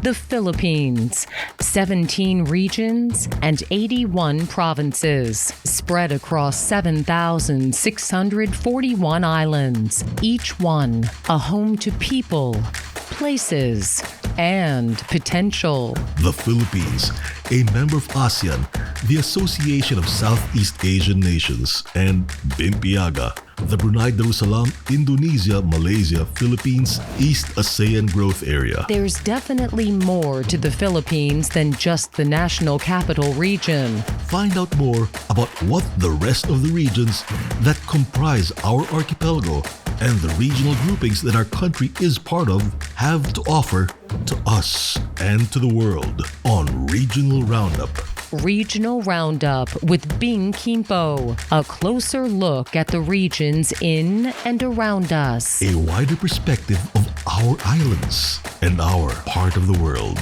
The Philippines, 17 regions and 81 provinces, spread across 7,641 islands, each one a home to people, places, and potential. The Philippines, a member of ASEAN, the Association of Southeast Asian Nations, and BIMPIAGA, the Brunei Darussalam, Indonesia, Malaysia, Philippines, East ASEAN Growth Area. There's definitely more to the Philippines than just the national capital region. Find out more about what the rest of the regions that comprise our archipelago and the regional groupings that our country is part of have to offer to us and to the world on Regional Roundup. Regional Roundup with Bing Kimpo. A closer look at the regions in and around us. A wider perspective of our islands and our part of the world.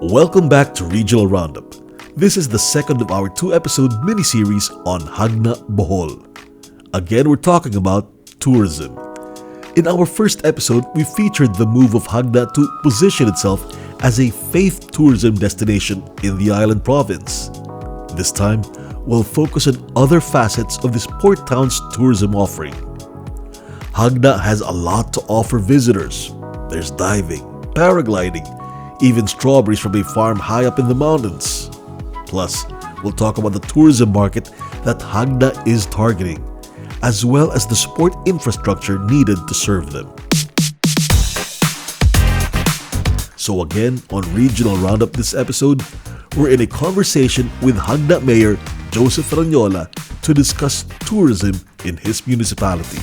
Welcome back to Regional Roundup. This is the second of our 2-episode mini-series on Jagna Bohol. Again, we're talking about tourism. In our first episode, we featured the move of Jagna to position itself as a faith tourism destination in the island province. This time, we'll focus on other facets of this port town's tourism offering. Jagna has a lot to offer visitors. There's diving, paragliding, even strawberries from a farm high up in the mountains. Plus, we'll talk about the tourism market that Jagna is targeting, as well as the support infrastructure needed to serve them. So again, on Regional Roundup this episode, we're in a conversation with Jagna Mayor Joseph Rañola to discuss tourism in his municipality.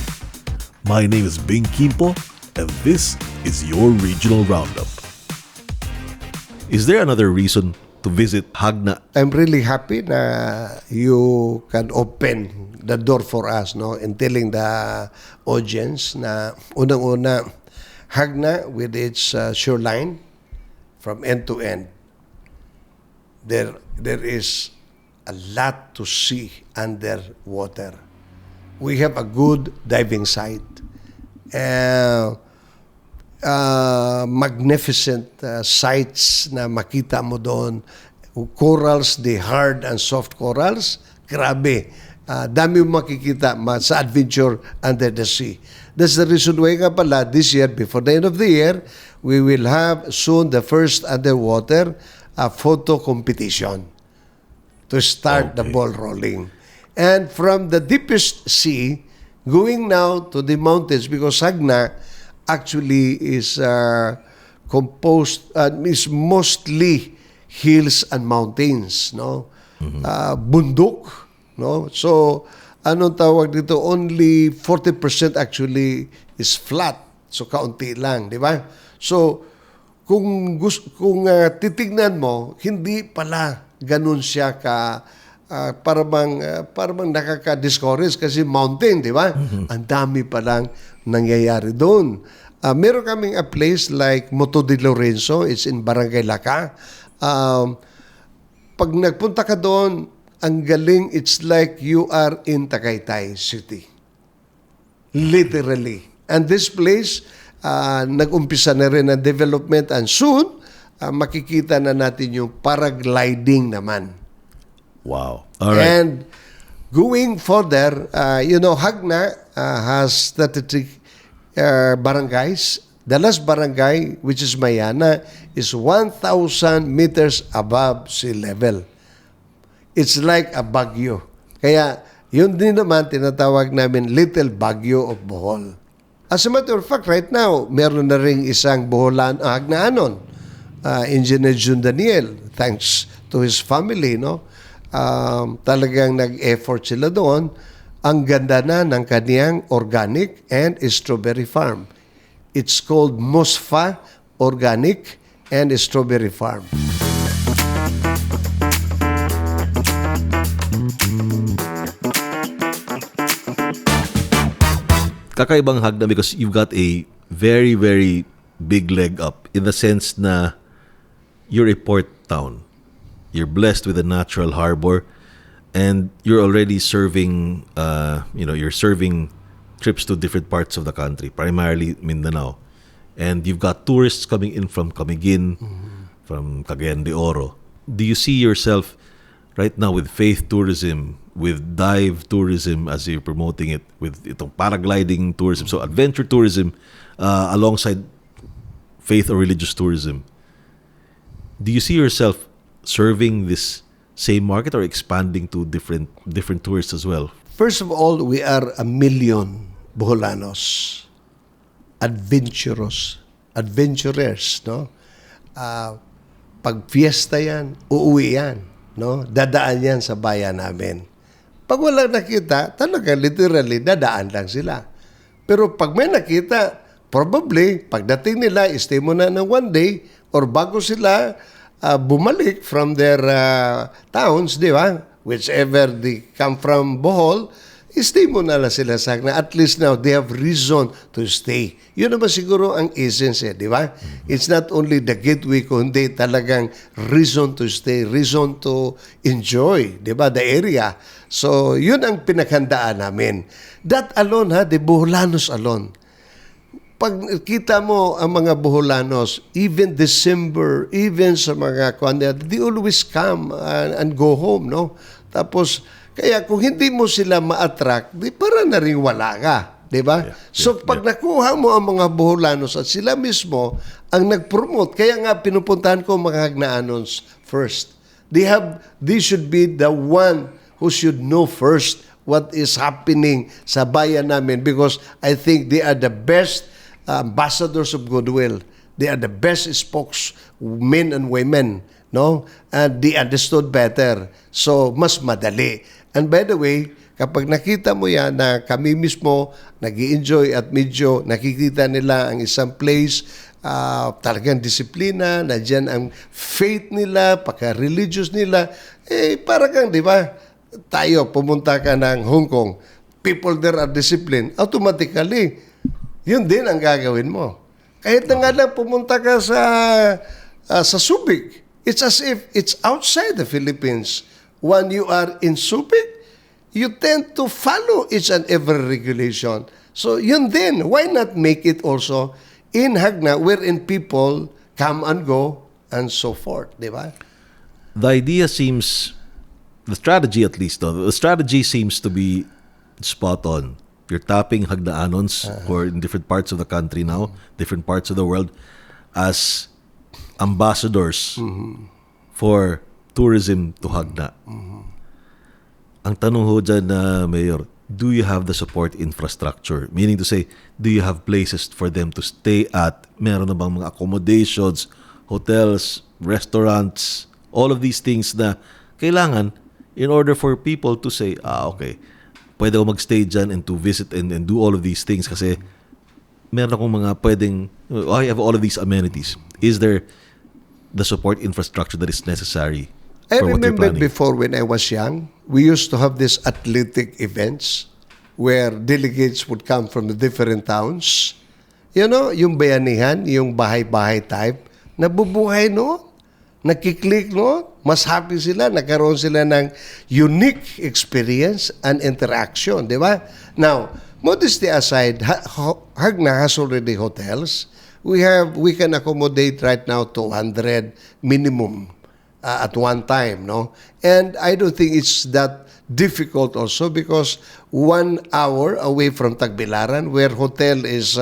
My name is Bing Kimpo, and this is your Regional Roundup. Is there another reason to visit Jagna? I'm really happy na you can open the door for us, no, in telling the audience na unang-una, Jagna with its shoreline from end to end. There is a lot to see underwater. We have a good diving site. Magnificent sites na makita mo doon. Corals, the hard and soft corals, grabe. Dami mo makikita sa adventure under the sea. That's the reason why nga pala this year, before the end of the year, we will have soon the first underwater photo competition to start the ball rolling. And from the deepest sea, going now to the mountains, because Jagna actually is composed, is mostly hills and mountains, no? Bundok, no? So, anong tawag dito? Only 40% actually is flat. So, kaunti lang, di ba? So, kung titignan mo, hindi pala ganun siya parang nakaka-discourage kasi mountain, di ba? Ang dami palang nangyayari doon. Meron kaming a place like Moto de Lorenzo, it's in Barangay Laca. Pag nagpunta ka doon, ang galing, it's like you are in Tagaytay City. Literally. And this place, nag-umpisa na rin ang development and soon, makikita na natin yung paragliding naman. Wow. All right. And going further, Jagna has 33 barangays. The last barangay, which is Mayana, is 1,000 meters above sea level. It's like a Baguio. Kaya, yun din naman tinatawag namin Little Baguio of Bohol. As a matter of fact, right now, meron na ring isang Boholan, Hagnaanon, Engineer Jun Daniel, thanks to his family, no? Talagang nag-effort sila doon. Ang ganda na ng kaniyang organic and strawberry farm. It's called Mosfa Organic and Strawberry Farm. Kakaibang Jagna because you've got a very, very big leg up in the sense na you're a port town. You're blessed with a natural harbor and you're already serving, you're serving trips to different parts of the country, primarily Mindanao. And you've got tourists coming in from Camiguin, from Cagayan de Oro. Do you see yourself right now with faith tourism, with dive tourism as you're promoting it, with itong paragliding tourism, so adventure tourism alongside faith or religious tourism? Do you see yourself serving this same market or expanding to different tourists as well? First of all, we are 1 million Boholanos, adventurers, no? Pag fiesta yan, uuwi yan, no? Dadaan yan sa bayan namin. Pag wala nakita, talaga literally dadaan lang sila. Pero pag may nakita, probably pagdating nila, stay muna ng 1 day or bago sila bumalik from their towns, di ba? Whichever they come from Bohol, stay muna lang sila sa Jagna. At least now, they have reason to stay. Yun naman siguro ang essence, di ba? It's not only the gateway, kundi talagang reason to stay, reason to enjoy, di ba? The area. So, yun ang pinaghandaan namin. That alone, the Boholanos alone. Pag kita mo ang mga Boholanos, even December, even sa mga they always come and go home, no? Tapos, kaya kung hindi mo sila ma-attract, di para na rin wala ka, di ba? So, pag nakuha mo ang mga Boholanos at sila mismo ang nag-promote, kaya nga pinupuntahan ko mga Hagnaanos first. They should be the one who should know first what is happening sa bayan namin, because I think they are the best ambassadors of goodwill. They are the best spokesmen and women, no? And they understood better. So, mas madali. And by the way, kapag nakita mo yan na kami mismo nag-i-enjoy at medyo nakikita nila ang isang place, talagang disiplina, na dyan ang faith nila, pagka-religious nila, parang di ba, tayo, pumunta ka ng Hong Kong, people there are disciplined, automatically, yun din ang gagawin mo. Kahit na nga lang pumunta ka sa Subic, it's as if it's outside the Philippines. When you are in Subic, you tend to follow each and every regulation. So yun din, why not make it also in Jagna wherein people come and go and so forth, di ba? The idea seems, the strategy at least, the strategy seems to be spot on. You're tapping Hagnaanons who are in different parts of the country now, different parts of the world, as ambassadors for tourism to Jagna. Ang tanong ho dyan, Mayor, do you have the support infrastructure? Meaning to say, do you have places for them to stay at? Meron na bang mga accommodations, hotels, restaurants, all of these things na kailangan in order for people to say, okay, pwede ako magstay dyan and to visit and do all of these things kasi meron akong mga pwedeng, I have all of these amenities. Is there the support infrastructure that is necessary I for what you're remember planning? before when I was young, we used to have these athletic events where delegates would come from the different towns. You know, yung bayanihan, yung bahay-bahay type, nabubuhay no? Nakiklik no? Mas happy sila, nagkaroon sila ng unique experience and interaction, di ba? Now, modesty aside, Jagna has already hotels. We can accommodate right now 200 minimum at one time, no? And I don't think it's that difficult also because 1 hour away from Tagbilaran, where hotel is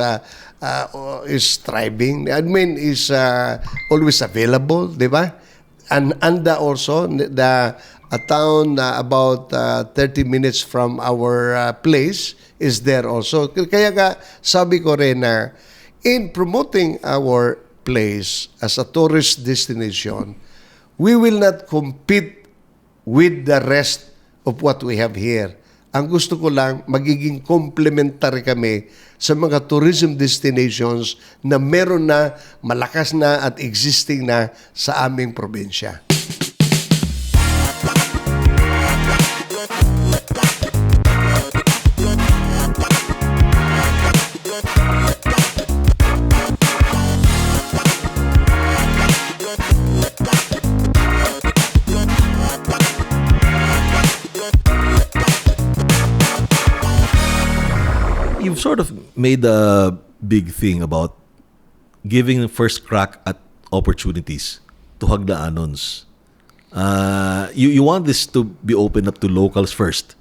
thriving, I mean, is always available, di ba? And Anda also, a town about 30 minutes from our place is there also. Kaya nga, sabi ko rin na in promoting our place as a tourist destination, we will not compete with the rest of what we have here. Ang gusto ko lang, magiging complementary kami sa mga tourism destinations na meron na, malakas na at existing na sa aming probinsya. You've sort of made a big thing about giving the first crack at opportunities to Hagnaanons. You want this to be opened up to locals first.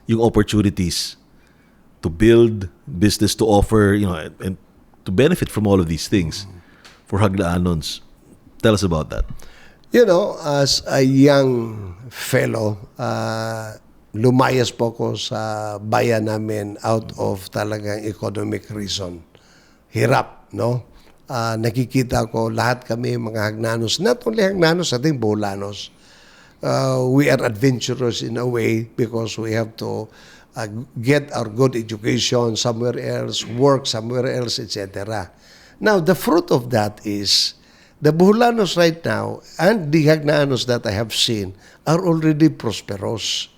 Yung opportunities to build business, to offer, and to benefit from all of these things for Hagnaanons. Tell us about that. As a young fellow, lumayas po ko sa bayan namin out of talagang economic reason. Hirap, no? Nakikita ko lahat kami mga Hagnanos, not only Hagnanos, ating Boholanos. We are adventurous in a way because we have to get our good education somewhere else, work somewhere else, etc. Now, the fruit of that is the Boholanos right now and the Hagnaanos that I have seen are already prosperous.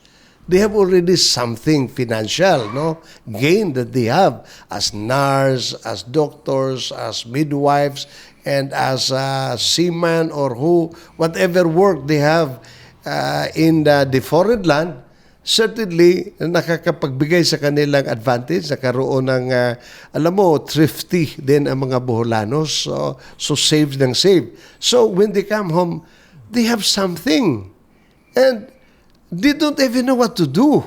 They have already something financial, gain that they have as nurse, as doctors, as midwives, and as seamen or whatever work they have in the foreign land. Certainly, nakakapagbigay sa kanilang advantage, nakaroon ng, thrifty din ang mga Boholanos, so save ng save. So when they come home, they have something. And they don't even know what to do.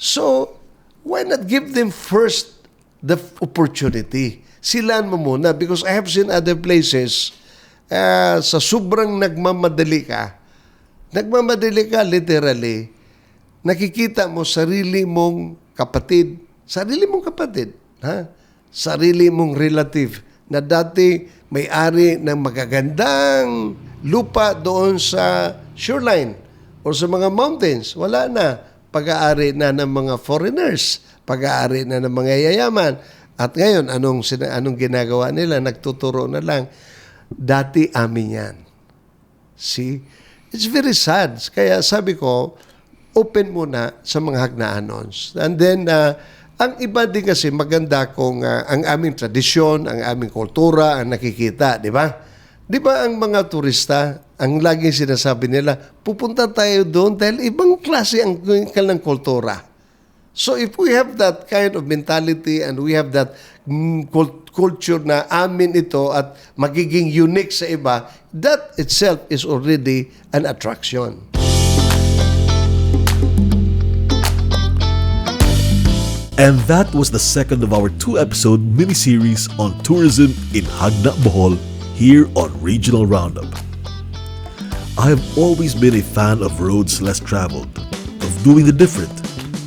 So, why not give them first the opportunity? Silaan mo muna because I have seen other places sa sobrang nagmamadali ka literally, nakikita mo sarili mong kapatid, sarili mong relative na dati may-ari ng magagandang lupa doon sa shoreline or sa mga mountains, wala na. Pag-aari na ng mga foreigners, pag-aari na ng mga yayaman. At ngayon, anong ginagawa nila? Nagtuturo na lang. Dati amin yan. See? It's very sad. Kaya sabi ko, open muna sa mga Hagnaanons. And then, ang iba din kasi maganda kung ang aming tradisyon, ang aming kultura, ang nakikita, di ba? Di ba ang mga turista, ang laging sinasabi nila, pupunta tayo doon dahil ibang klase ang kanilang kultura. So if we have that kind of mentality and we have that culture na amin ito at magiging unique sa iba, that itself is already an attraction. And that was the second of our 2-episode mini-series on tourism in Jagna Bohol here on Regional Roundup. I have always been a fan of roads less traveled, of doing the different,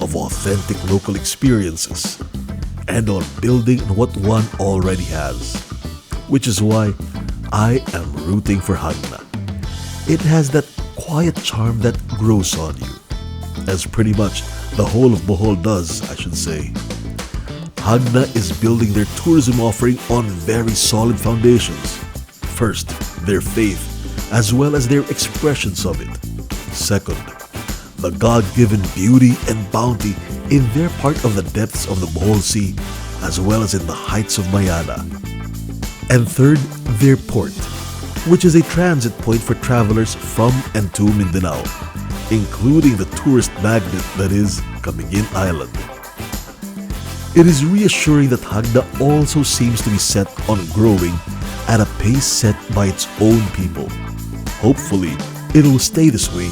of authentic local experiences, and on building on what one already has. Which is why I am rooting for Jagna. It has that quiet charm that grows on you, as pretty much the whole of Bohol does, I should say. Jagna is building their tourism offering on very solid foundations. First, their faith, as well as their expressions of it. Second, the God-given beauty and bounty in their part of the depths of the Bohol Sea, as well as in the heights of Mayana. And third, their port, which is a transit point for travelers from and to Mindanao, including the tourist magnet that is Camiguin Island. It is reassuring that Jagna also seems to be set on growing at a pace set by its own people. Hopefully, it will stay this way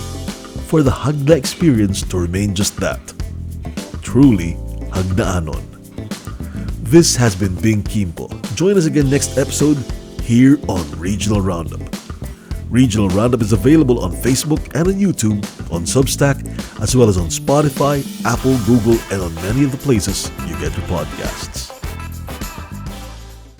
for the Jagna experience to remain just that. Truly, Hagnaanon. This has been Bing Kimpo. Join us again next episode here on Regional Roundup. Regional Roundup is available on Facebook and on YouTube, on Substack, as well as on Spotify, Apple, Google, and on many of the places you get your podcasts.